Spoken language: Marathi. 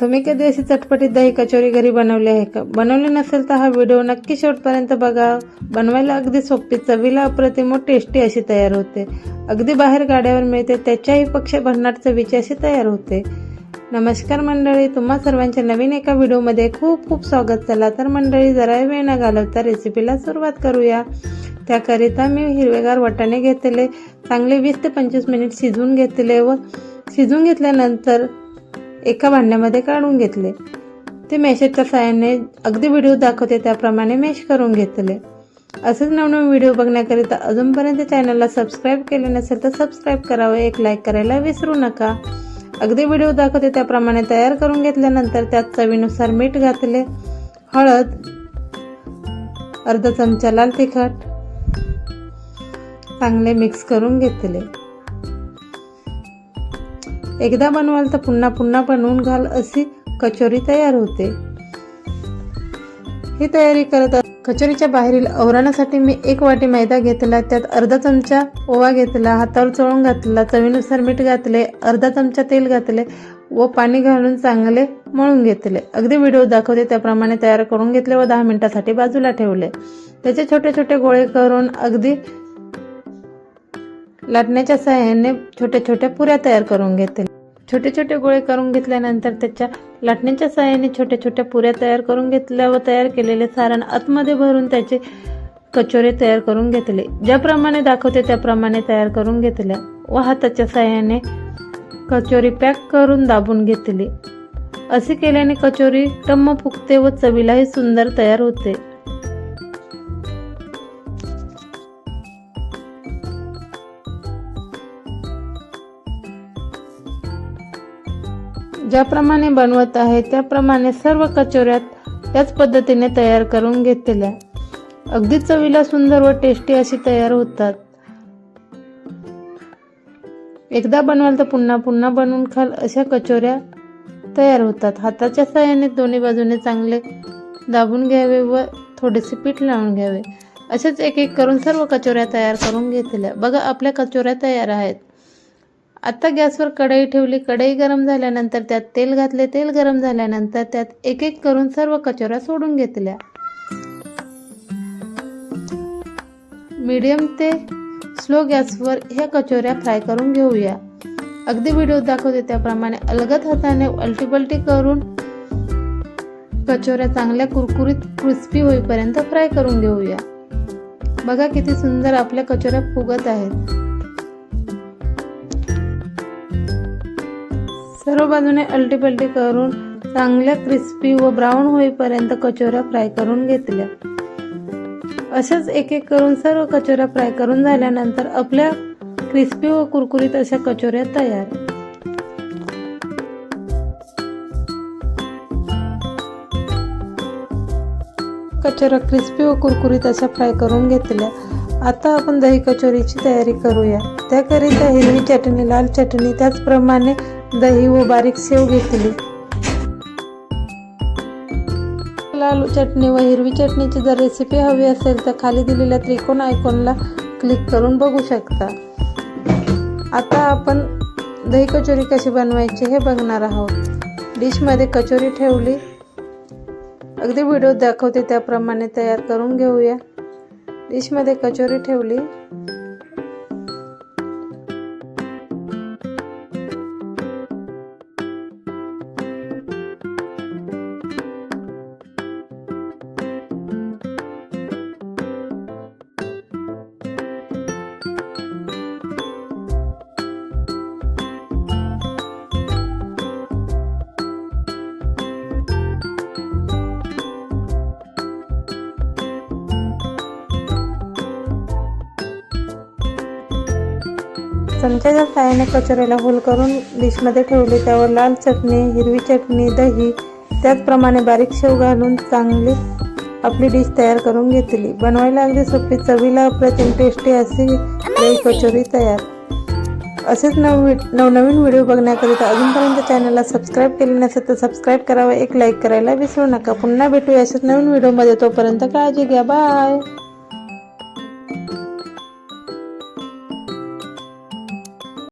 तुम्ही कधी अशी चटपटीत दही कचोरी घरी बनवली आहे का? बनवली नसेल तर हा व्हिडिओ नक्की शेवटपर्यंत बघा. बनवायला अगदी सोपी, चवीला अप्रतिम व टेस्टी अशी तयार होते. अगदी बाहेर गाड्यावर मिळते त्याच्याही पक्ष भन्नाट चवीची अशी तयार होते. नमस्कार मंडळी, तुम्हा सर्वांच्या नवीन एका व्हिडिओमध्ये खूप खूप स्वागत. चला तर मंडळी, जरा वेळ न घालवता रेसिपीला सुरुवात करूया. त्याकरिता मी हिरवेगार वाटाणे घेतले, चांगले 20 ते 25 मिनिट शिजवून घेतले व शिजवून घेतल्यानंतर एका भांड्यामध्ये काढून घेतले. ते मॅशरच्या साहाय्याने अगदी व्हिडिओ दाखवते त्याप्रमाणे मॅश करून घेतले. असेच नवनवीन व्हिडिओ बघण्याकरिता अजूनपर्यंत चॅनलला सबस्क्राईब केले नसेल तर सबस्क्राईब करावे, एक लाईक करायला विसरू नका. अगदी व्हिडिओ दाखवते त्याप्रमाणे तयार करून घेतल्यानंतर त्यात चवीनुसार मीठ घातले, हळद, अर्धा चमचा लाल तिखट, चांगले मिक्स करून घेतले. एकदा बनवाल तर पुन्हा पुन्हा बनवून घाल अशी कचोरी तयार होते. ही तयारी करत कचोरीच्या बाहेरील आवरणासाठी मी 1 वाटी मैदा घेतला, त्यात अर्धा चमचा ओवा घेतला, हातावर चोळून घातला, चवीनुसार मीठ घातले, अर्धा चमचा तेल घातले व पाणी घालून चांगले मळून घेतले. अगदी व्हिडिओ दाखवते त्याप्रमाणे तयार करून घेतले व 10 मिनिटांसाठी बाजूला ठेवले. त्याचे छोटे छोटे गोळे करून अगदी लाटण्याच्या सहाय्याने छोट्या छोट्या पुऱ्या तयार करून घेतल्या. छोटे छोटे गोळे करून घेतल्यानंतर त्याच्या लाटण्याच्या सहाय्याने छोट्या छोट्या पुऱ्या तयार करून घेतल्या व तयार केलेले सारण आतमध्ये भरून त्याचे कचोरे तयार करून घेतले. ज्याप्रमाणे दाखवते त्याप्रमाणे तयार करून घेतल्या व हाताच्या सहाय्याने कचोरी पॅक करून दाबून घेतली. असे केल्याने कचोरी टम्म फुगते व चवीलाही सुंदर तयार होते. ज्याप्रमाणे बनवत आहे त्याप्रमाणे सर्व कचोऱ्यात त्याच पद्धतीने तयार करून घेतल्या. अगदी चवीला सुंदर व टेस्टी अशी तयार होतात. एकदा बनवाल तर पुन्हा पुन्हा बनवून खाल अशा कचोऱ्या तयार होतात. हाताच्या साहाय्याने दोन्ही बाजूने चांगले दाबून घ्यावे व थोडेसे पीठ लावून घ्यावे. असेच एक एक करून सर्व कचोऱ्या तयार करून घेतल्या. बघा, आपल्या कचोऱ्या तयार आहेत. आता गॅसवर कढई ठेवली. कढई गरम झाल्यानंतर त्यात तेल घातले. तेल गरम झाल्यानंतर त्यात एक एक करून सर्व कचोऱ्या सोडून घेतल्या. मीडियम ते स्लो गॅसवर ह्या कचोऱ्या फ्राय करून घेऊया. अगदी व्हिडिओ दाखवते त्याप्रमाणे अलगद हाताने अलटीपलटी करून कचोऱ्या चांगल्या कुरकुरीत क्रिस्पी होईपर्यंत फ्राय करून घेऊया. बघा किती सुंदर आपल्या कचोऱ्या फुगत आहेत. सर्व बाजूने अलटीपलटी करून चांगल्या क्रिस्पी व ब्राऊन होईपर्यंत कचोऱ्या फ्राय करून घेतल्या. अशाच एक एक करून सर्व कचोऱ्या फ्राय करून झाल्यानंतर आपल्या क्रिस्पी व कुरकुरीत अशा कचोऱ्या तयार. कचोऱ्या क्रिस्पी व कुरकुरीत अशा फ्राय करून घेतल्या. आता आपण दही कचोरीची तयारी करूया. त्याकरिता हिरवी चटणी, लाल चटणी, त्याचप्रमाणे दही व बारीक शेव घेतली. लाल चटणी व हिरवी चटणीची जर रेसिपी हवी असेल तर खाली दिलेल्या त्रिकोण आयकॉनला क्लिक करून बघू शकता. आता आपण दही कचोरी कशी बनवायची हे बघणार आहोत. डिशमध्ये कचोरी ठेवली. अगदी व्हिडिओ दाखवते त्याप्रमाणे तयार करून घेऊया. डिशमध्ये कचोरी ठेवली. चमच्याच्या साहाय्याने कचोरीला होल करून डिशमध्ये ठेवली. त्यावर लाल चटणी, हिरवी चटणी, दही, त्याचप्रमाणे बारीक शेव घालून चांगली आपली डिश तयार करून घेतली. बनवायला अगदी सोपी, चवीला अप्रतिम टेस्टी अशी दही कचोरी तयार. असेच नवनवीन व्हिडिओ बघण्याकरिता अजूनपर्यंत चॅनलला सबस्क्राईब केले नसेल तर सबस्क्राईब करावं, एक लाईक करायला विसरू नका. पुन्हा भेटूया असेच नवीन व्हिडिओमध्ये. तोपर्यंत काळजी घ्या. बाय.